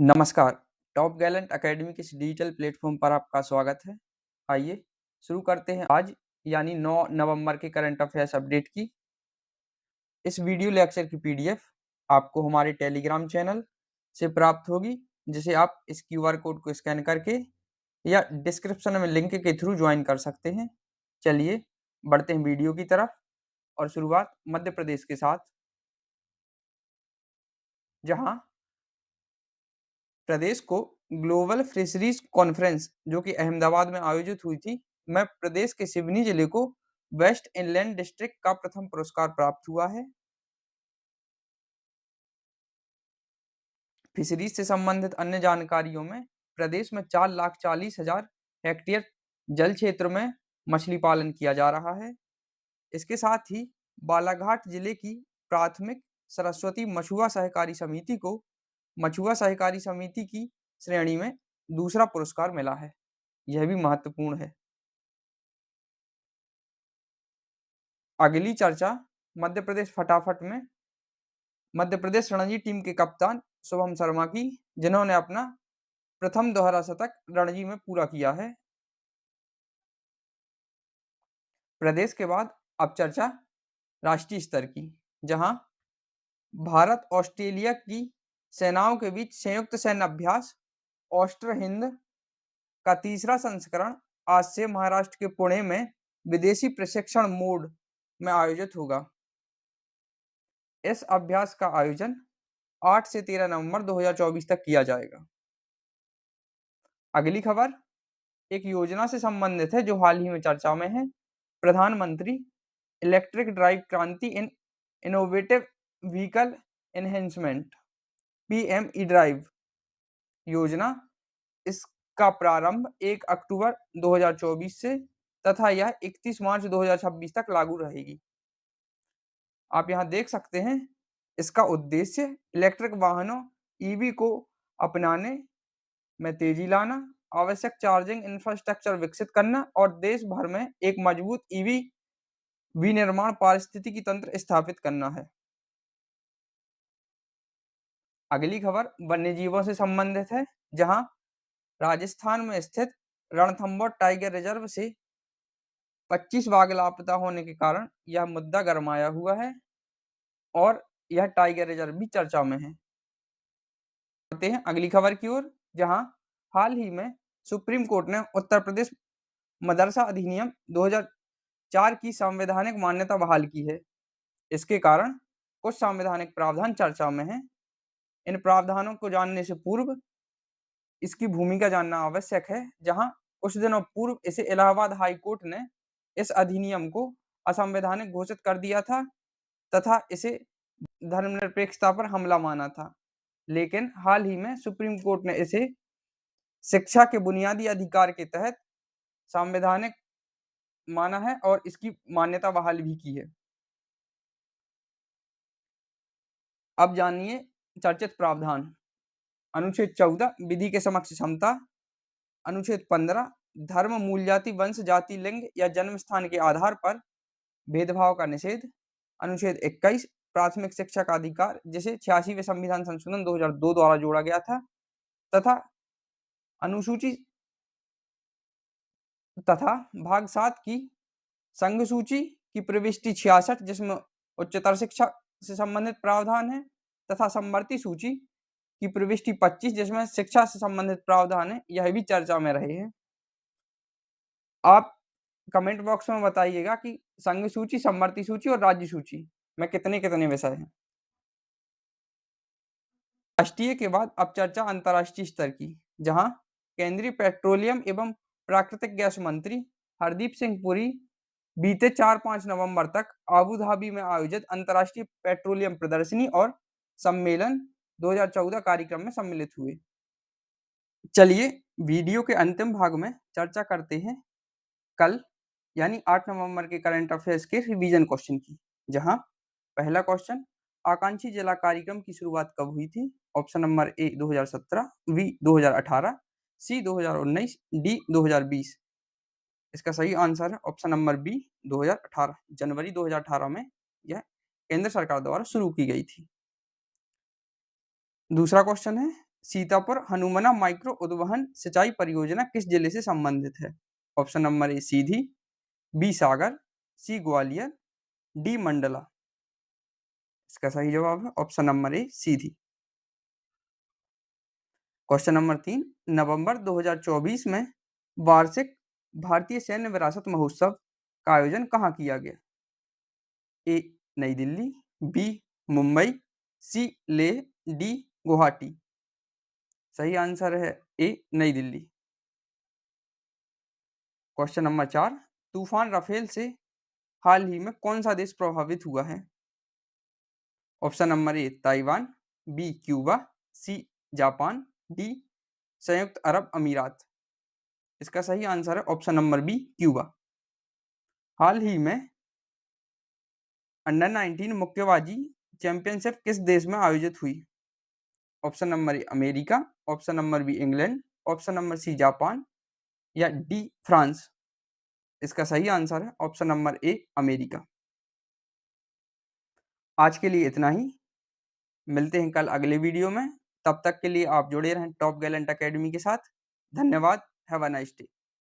नमस्कार, top Gallant academy के इस डिजिटल प्लेटफॉर्म पर आपका स्वागत है। आइए शुरू करते हैं आज यानी 9 नवंबर के करंट अफेयर्स अपडेट की। इस वीडियो लेक्चर की पीडीएफ आपको हमारे टेलीग्राम चैनल से प्राप्त होगी, जिसे आप इस क्यूआर कोड को स्कैन करके या डिस्क्रिप्शन में लिंक के थ्रू ज्वाइन कर सकते हैं। चलिए बढ़ते हैं वीडियो की तरफ और शुरुआत मध्य प्रदेश के साथ, जहां प्रदेश को ग्लोबल फिशरीज कॉन्फ्रेंस जो कि अहमदाबाद में आयोजित हुई थी, में प्रदेश के सिवनी जिले को वेस्ट इनलैंड डिस्ट्रिक्ट का प्रथम पुरस्कार प्राप्त हुआ है। फिशरीज से संबंधित अन्य जानकारियों में प्रदेश में 4,40,000 हेक्टेयर जल क्षेत्र में मछली पालन किया जा रहा है। इसके साथ ही बालाघाट जिले की प्राथमिक सरस्वती मछुआ सहकारी समिति को मछुआ सहकारी समिति की श्रेणी में दूसरा पुरस्कार मिला है। यह भी महत्वपूर्ण है। अगली चर्चा मध्य प्रदेश फटाफट में मध्य प्रदेश रणजी टीम के कप्तान शुभम शर्मा की, जिन्होंने अपना प्रथम दोहरा शतक रणजी में पूरा किया है। प्रदेश के बाद अब चर्चा राष्ट्रीय स्तर की, जहां भारत ऑस्ट्रेलिया की सेनाओं के बीच संयुक्त सैन्य अभ्यास ऑस्ट्र हिंद का तीसरा संस्करण आज से महाराष्ट्र के पुणे में विदेशी प्रशिक्षण मोड में आयोजित होगा। इस अभ्यास का आयोजन 8 से 13 नवंबर 2024 तक किया जाएगा। अगली खबर एक योजना से संबंधित है जो हाल ही में चर्चा में है। प्रधानमंत्री इलेक्ट्रिक ड्राइव क्रांति in innovative vehicle enhancement PM E drive योजना, इसका प्रारंभ 1 अक्टूबर 2024 से तथा यह 31 मार्च 2026 तक लागू रहेगी। आप यहाँ देख सकते हैं, इसका उद्देश्य इलेक्ट्रिक वाहनों ईवी को अपनाने में तेजी लाना, आवश्यक चार्जिंग इंफ्रास्ट्रक्चर विकसित करना और देश भर में एक मजबूत ईवी विनिर्माण पारिस्थितिकी तंत्र स्थापित करना है। अगली खबर वन्यजीवों से संबंधित है, जहां राजस्थान में स्थित रणथंभौर टाइगर रिजर्व से 25 बाघ लापता होने के कारण यह मुद्दा गरमाया हुआ है और यह टाइगर रिजर्व भी चर्चा में है। बढ़ते हैं अगली खबर की ओर, जहां हाल ही में सुप्रीम कोर्ट ने उत्तर प्रदेश मदरसा अधिनियम 2004 की संवैधानिक मान्यता बहाल की है। इसके कारण कुछ संवैधानिक प्रावधान चर्चा में हैं। इन प्रावधानों को जानने से पूर्व इसकी भूमिका जानना आवश्यक है, जहां कुछ दिनों पूर्व इसे इलाहाबाद हाई कोर्ट ने इस अधिनियम को असंवैधानिक घोषित कर दिया था तथा इसे धर्मनिरपेक्षता पर हमला माना था। लेकिन हाल ही में सुप्रीम कोर्ट ने इसे शिक्षा के बुनियादी अधिकार के तहत संवैधानिक माना है और इसकी मान्यता बहाल भी की है। अब जानिए चर्चित प्रावधान। अनुच्छेद 14 विधि के समक्ष क्षमता, अनुच्छेद 15 धर्म, मूल जाति, वंश, जाति, लिंग या जन्म स्थान के आधार पर भेदभाव का निषेध, अनुच्छेद 21 प्राथमिक शिक्षा का अधिकार, जिसे 86वें संविधान संशोधन 2002 द्वारा जोड़ा गया था, तथा अनुसूची तथा भाग 7 की संघ सूची की प्रविष्टि 66, जिसमें उच्चतर शिक्षा से संबंधित प्रावधान है, तथा समवर्ती सूची की प्रविष्टि 25, जिसमें शिक्षा से संबंधित प्रावधान है। यह भी चर्चा में रहे हैं। आप कमेंट बॉक्स में बताइएगा कि संघ सूची, समवर्ती सूची और राज्य सूची में कितने कितने विषय हैं। राष्ट्रीय के बाद अब चर्चा अंतर्राष्ट्रीय स्तर की, जहां केंद्रीय पेट्रोलियम एवं प्राकृतिक गैस मंत्री हरदीप सिंह पुरी बीते 4-5 नवंबर तक आबू धाबी में आयोजित अंतर्राष्ट्रीय पेट्रोलियम प्रदर्शनी और सम्मेलन 2014 कार्यक्रम में सम्मिलित हुए। चलिए वीडियो के अंतिम भाग में चर्चा करते हैं कल यानी 8 नवंबर के करंट अफेयर्स के रिवीजन क्वेश्चन की, जहां पहला क्वेश्चन आकांक्षी जिला कार्यक्रम की शुरुआत कब हुई थी? Option number A 2017, B 2018, C 2019, D 2020। इसका सही आंसर है ऑप्शन नंबर बी 2018। जनवरी 2018 में यह केंद्र सरकार द्वारा शुरू की गई थी। दूसरा क्वेश्चन है सीतापुर हनुमना माइक्रो उद्वहन सिंचाई परियोजना किस जिले से संबंधित है? Option number A Sidhi, B Sagar, C Gwalior, D Mandla. इसका सही जवाब है option number A Sidhi. Question number 3, नवंबर 2024 में वार्षिक भारतीय सैन्य विरासत महोत्सव का आयोजन कहाँ किया गया? ए नई दिल्ली, बी मुंबई, सी लेह, डी गुवाहाटी। सही आंसर है ए नई दिल्ली। क्वेश्चन नंबर 4, तूफान राफेल से हाल ही में कौन सा देश प्रभावित हुआ है? Option number A Taiwan, B Cuba, C Japan, D संयुक्त अरब अमीरात। इसका सही आंसर है ऑप्शन नंबर बी क्यूबा। हाल ही में अंडर 19 मुक्केबाजी चैंपियनशिप किस देश में आयोजित हुई? Option number A America, option number B England, option number C Japan या डी फ्रांस। इसका सही आंसर है ऑप्शन नंबर ए अमेरिका। आज के लिए इतना ही, मिलते हैं कल अगले वीडियो में। तब तक के लिए आप जुड़े रहें टॉप गैलेंट एकेडमी के साथ। धन्यवाद। Have a nice day.